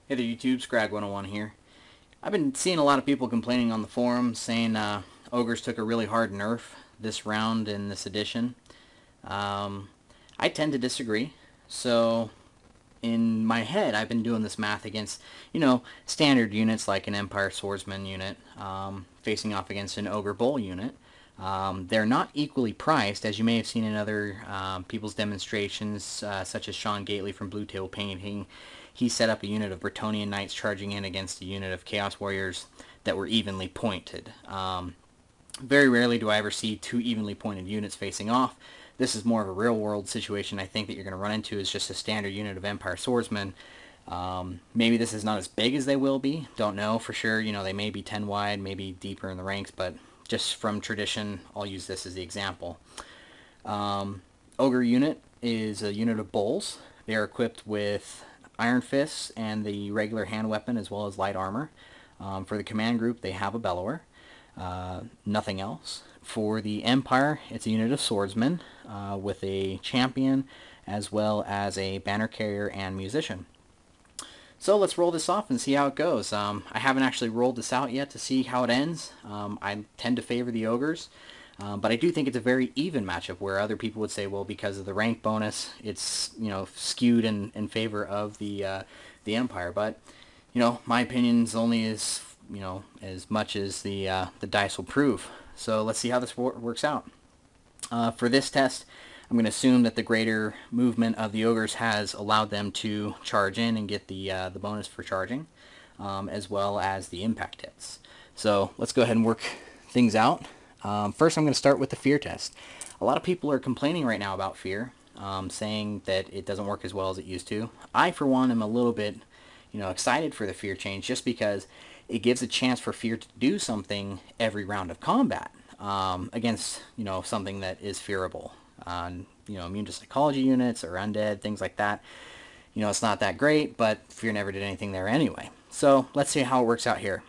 Hey there YouTube, Scrag101 here. I've been seeing a lot of people complaining on the forums saying Ogres took a really hard nerf this round in this edition. I tend to disagree. So in my head I've been doing this math against, standard units like an Empire Swordsman unit facing off against an Ogre Bull unit. They're not equally priced, as you may have seen in other people's demonstrations, such as Sean Gately from Blue Table Painting. He set up a unit of Bretonnian Knights charging in against a unit of Chaos Warriors that were evenly pointed. Very rarely do I ever see two evenly pointed units facing off. This is more of a real-world situation I think that you're going to run into is just a standard unit of Empire Swordsmen. Maybe this is not as big as they will be. Don't know for sure. They may be 10 wide, maybe deeper in the ranks, but just from tradition, I'll use this as the example. Ogre unit is a unit of bulls. They are equipped with Iron Fists and the regular hand weapon as well as light armor. For the command group, they have a bellower. Nothing else. For the Empire, it's a unit of swordsmen with a champion as well as a banner carrier and musician. So let's roll this off and see how it goes. I haven't actually rolled this out yet to see how it ends. I tend to favor the Ogres, but I do think it's a very even matchup where other people would say, well, because of the rank bonus, it's skewed in favor of the Empire. But my opinion's only as much as the dice will prove. So let's see how this works out. For this test, I'm going to assume that the greater movement of the Ogres has allowed them to charge in and get the bonus for charging, as well as the impact hits. So let's go ahead and work things out. First, I'm going to start with the fear test. A lot of people are complaining right now about fear, saying that it doesn't work as well as it used to. I, for one, am a little bit excited for the fear change just because it gives a chance for fear to do something every round of combat against something that is fearable. Immune to psychology units or undead, things like that. It's not that great, but fear never did anything there anyway. So let's see how it works out here.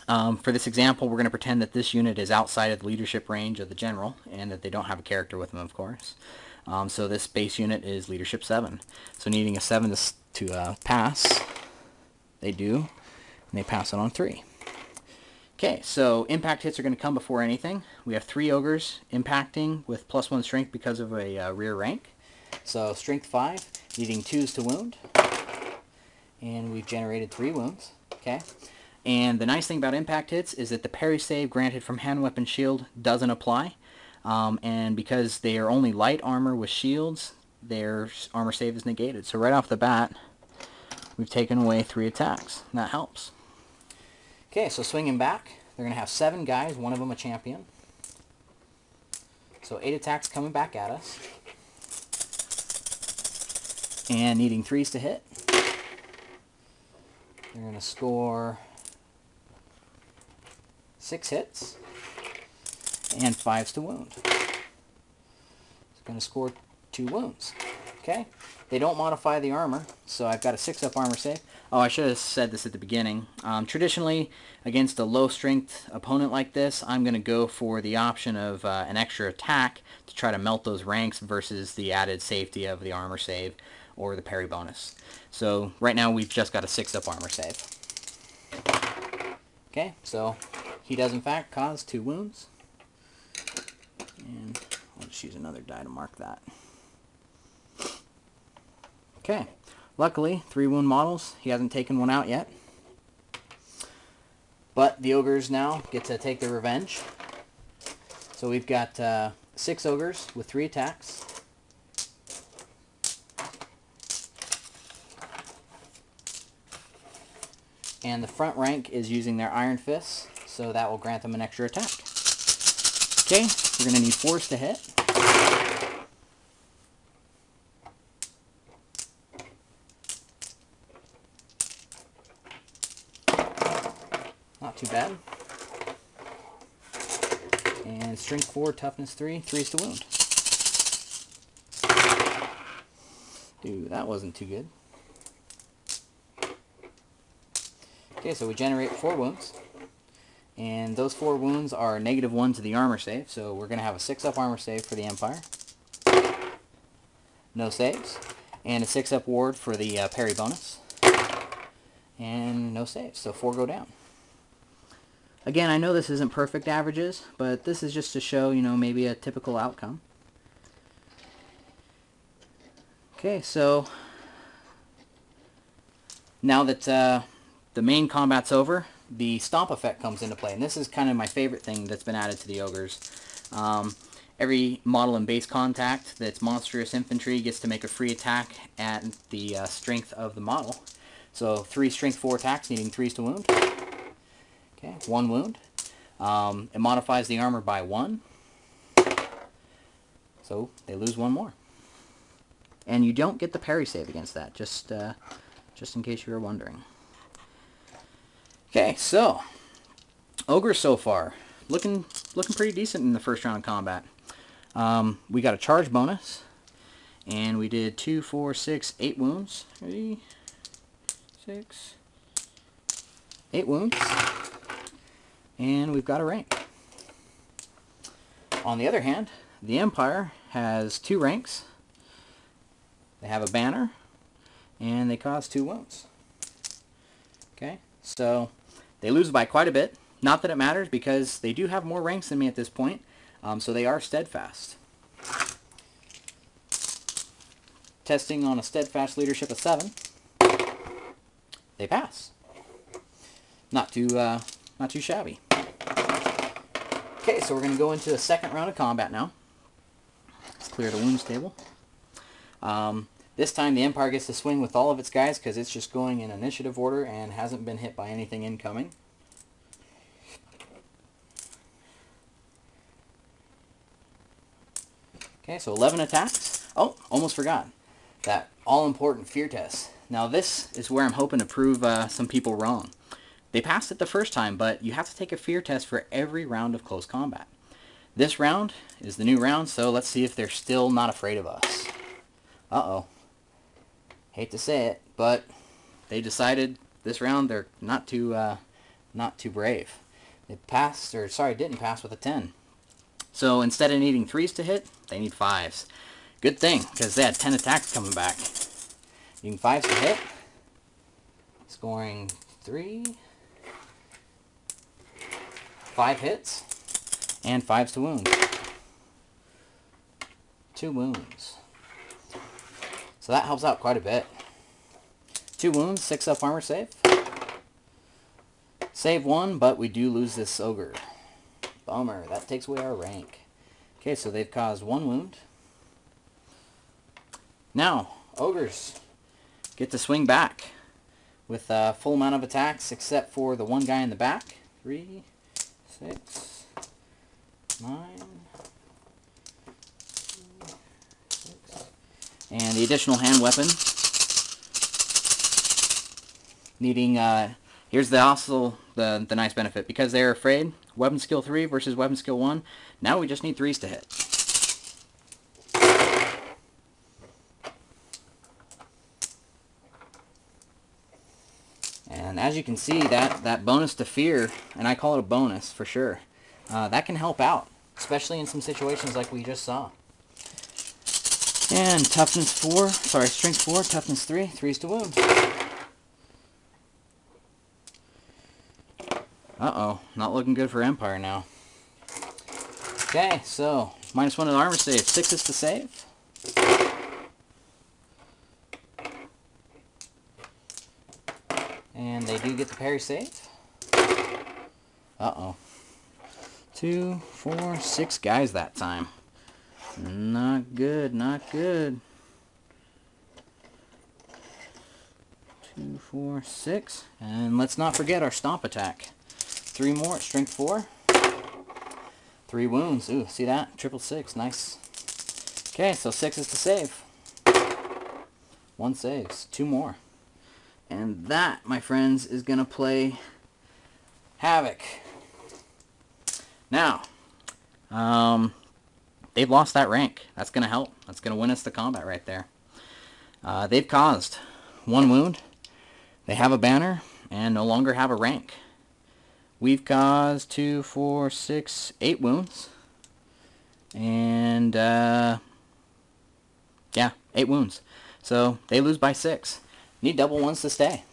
For this example, we're going to pretend that this unit is outside of the leadership range of the general and that they don't have a character with them, of course. So this base unit is leadership 7. So needing a 7 to pass, they do, and they pass it on 3. Okay, so impact hits are going to come before anything. We have 3 Ogres impacting with +1 strength because of a rear rank. So strength 5, needing 2s to wound. And we've generated 3 wounds. Okay. And the nice thing about impact hits is that the parry save granted from hand weapon shield doesn't apply. And because they are only light armor with shields, their armor save is negated. So right off the bat, we've taken away 3 attacks. And that helps. Okay, so swinging back, they're going to have 7 guys, one of them a champion. So 8 attacks coming back at us. And needing 3s to hit. They're going to score 6 hits and 5s to wound. It's going to score 2 wounds. Okay, they don't modify the armor, so I've got a 6-up armor save. Oh, I should have said this at the beginning. Traditionally, against a low-strength opponent like this, I'm going to go for the option of an extra attack to try to melt those ranks versus the added safety of the armor save or the parry bonus. So right now we've just got a 6-up armor save. Okay, so he does in fact cause 2 wounds. And I'll just use another die to mark that. Okay, luckily 3 wound models. He hasn't taken one out yet. But the Ogres now get to take their revenge. So we've got 6 Ogres with 3 attacks. And the front rank is using their Iron Fists, so that will grant them an extra attack. Okay, we're going to need 4s to hit. Not too bad. And strength 4, toughness 3, 3s to wound. Dude, that wasn't too good. Okay, so we generate 4 wounds. And those 4 wounds are -1 to the armor save, so we're going to have a 6-up armor save for the Empire. No saves. And a 6-up ward for the parry bonus. and no saves, so 4 go down. Again, I know this isn't perfect averages, but this is just to show, you know, maybe a typical outcome. Okay, so now that the main combat's over, the stomp effect comes into play, and this is kind of my favorite thing that's been added to the Ogres. Every model in base contact that's monstrous infantry gets to make a free attack at the strength of the model. So 3 strength 4 attacks needing 3s to wound. Okay, 1 wound. It modifies the armor by 1. So they lose 1 more. And you don't get the parry save against that, just in case you were wondering. Okay, so Ogres so far looking pretty decent in the first round of combat. We got a charge bonus, and we did 2, 4, 6, 8 wounds. 3, 6, 8 wounds, and we've got a rank. On the other hand, the Empire has 2 ranks. They have a banner, and they cause 2 wounds. Okay, so they lose by quite a bit. Not that it matters, because they do have more ranks than me at this point, so they are steadfast. Testing on a steadfast leadership of 7, they pass. Not too shabby. Okay, so we're going to go into a second round of combat now. Let's clear the wounds table. This time the Empire gets to swing with all of its guys because it's just going in initiative order and hasn't been hit by anything incoming. Okay, so 11 attacks. Oh, almost forgot. That all-important fear test. Now this is where I'm hoping to prove some people wrong. They passed it the first time, but you have to take a fear test for every round of close combat. This round is the new round, so let's see if they're still not afraid of us. Uh-oh. Hate to say it, but they decided this round they're not too brave. They passed, or sorry, didn't pass with a 10. So instead of needing 3s to hit, they need 5s. Good thing, because they had 10 attacks coming back. Needing 5s to hit. Scoring 5 hits, and 5s to wound. 2 wounds. So that helps out quite a bit. 2 wounds, 6 up armor save. Save 1, but we do lose this Ogre. Bummer, that takes away our rank. Okay, so they've caused 1 wound. Now, Ogres get to swing back with a full amount of attacks except for the one guy in the back. 3, 6, 9, 6. And the additional hand weapon. Needing, here's the nice benefit. Because they're afraid, weapon skill 3 versus weapon skill 1. Now we just need 3s to hit. And as you can see, that bonus to fear, and I call it a bonus for sure, that can help out, especially in some situations like we just saw. And toughness 4, sorry, strength 4, toughness 3, 3s to wound. Uh-oh, not looking good for Empire now. Okay, so -1 to the armor save, 6s to save. And they do get the parry save. Uh-oh. 2, 4, 6 guys that time. Not good, not good. 2, 4, 6. And let's not forget our stomp attack. 3 more, strength 4. 3 wounds. Ooh, see that? 666, nice. Okay, so 6s to save. 1 saves, 2 more. And that, my friends, is going to play havoc. Now, they've lost that rank. That's going to help. That's going to win us the combat right there. They've caused 1 wound. They have a banner and no longer have a rank. We've caused 2, 4, 6, 8 wounds. And, yeah, 8 wounds. So they lose by 6. Need double 1s to stay.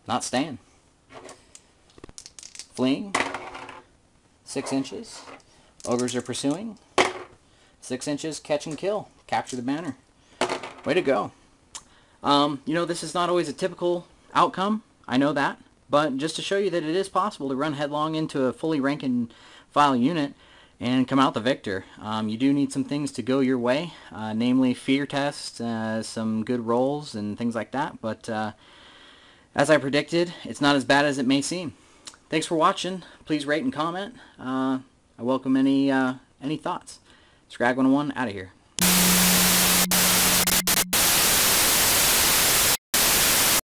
not staying. Fleeing, 6 inches. Ogres are pursuing, 6 inches, catch and kill. Capture the banner. Way to go. You know, this is not always a typical outcome, I know that, but just to show you that it is possible to run headlong into a fully rank and file unit and come out the victor. You do need some things to go your way, namely fear tests, some good rolls and things like that, but as I predicted, it's not as bad as it may seem. Thanks for watching. Please rate and comment. I welcome any thoughts. Scrag101 out of here.